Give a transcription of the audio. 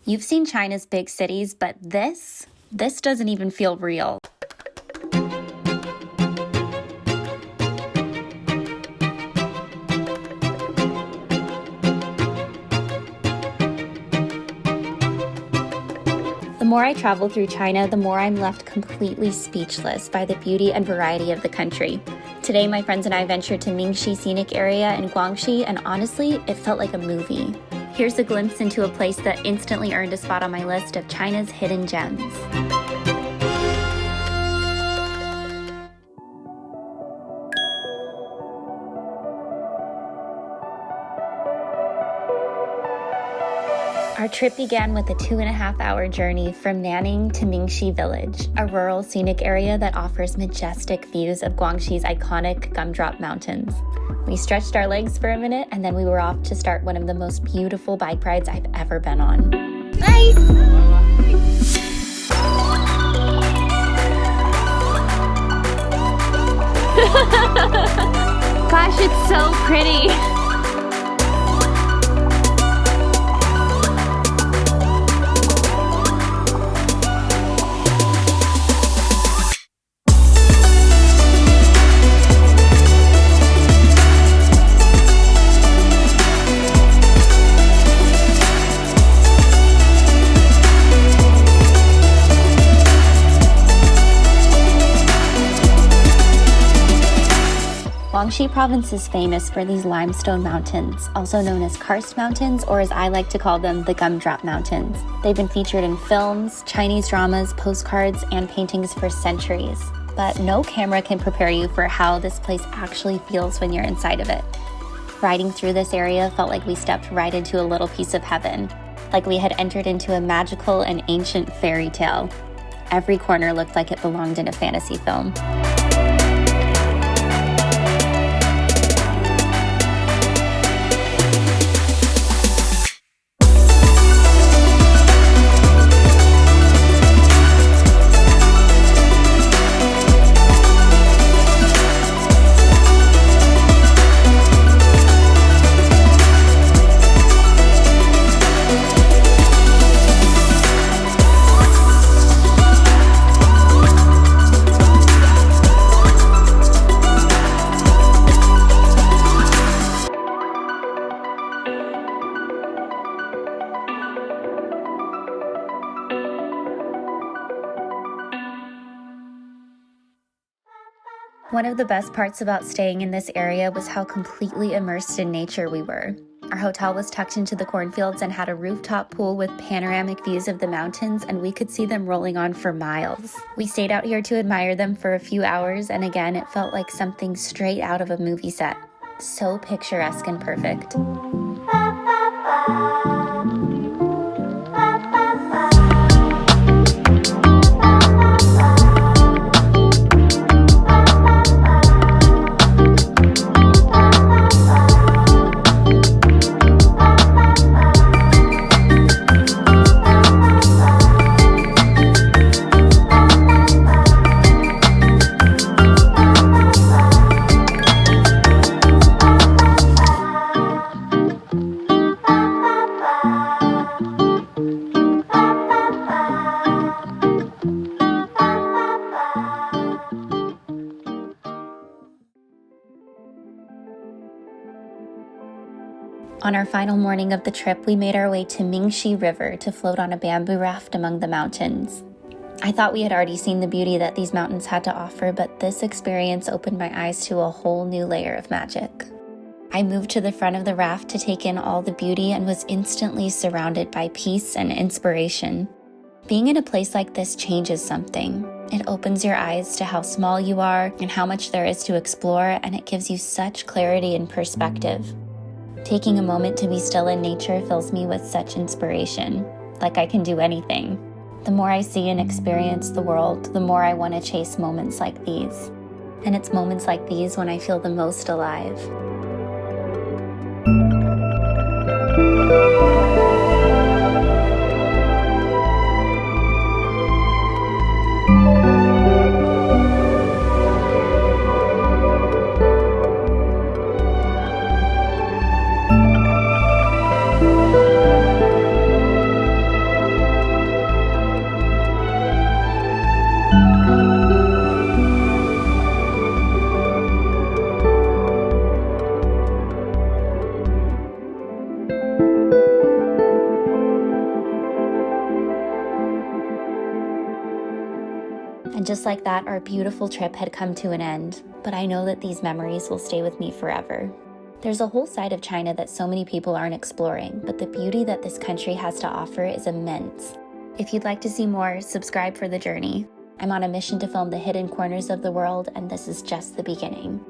You've seen China's big cities, but this doesn't even feel real. The more I travel through China, the more I'm left completely speechless by the beauty and variety of the country. Today, my friends and I ventured to Mingshi scenic area in Guangxi, and honestly, it felt like a movie. Here's a glimpse into a place that instantly earned a spot on my list of China's hidden gems. Our trip began with a 2.5-hour journey from Nanning to Mingshi village, a rural scenic area that offers majestic views of Guangxi's iconic Gumdrop mountains. We stretched our legs for a minute and then we were off to start one of the most beautiful bike rides I've ever been on. Bye! Gosh, it's so pretty! Guangxi province is famous for these limestone mountains, also known as karst mountains, or as I like to call them, the Gumdrop mountains. They've been featured in films, Chinese dramas, postcards, and paintings for centuries. But no camera can prepare you for how this place actually feels when you're inside of it. Riding through this area felt like we stepped right into a little piece of heaven, like we had entered into a magical and ancient fairy tale. Every corner looked like it belonged in a fantasy film. One of the best parts about staying in this area was how completely immersed in nature we were. Our hotel was tucked into the cornfields and had a rooftop pool with panoramic views of the mountains, and we could see them rolling on for miles. We stayed out here to admire them for a few hours, and again, it felt like something straight out of a movie set. So picturesque and perfect. On our final morning of the trip, we made our way to Mingshi River to float on a bamboo raft among the mountains. I thought we had already seen the beauty that these mountains had to offer, but this experience opened my eyes to a whole new layer of magic. I moved to the front of the raft to take in all the beauty and was instantly surrounded by peace and inspiration. Being in a place like this changes something. It opens your eyes to how small you are and how much there is to explore, and it gives you such clarity and perspective. Taking a moment to be still in nature fills me with such inspiration, like I can do anything. The more I see and experience the world, the more I want to chase moments like these. And it's moments like these when I feel the most alive. And just like that, our beautiful trip had come to an end, but I know that these memories will stay with me forever. There's a whole side of China that so many people aren't exploring, but the beauty that this country has to offer is immense. If you'd like to see more, subscribe for the journey. I'm on a mission to film the hidden corners of the world, and this is just the beginning.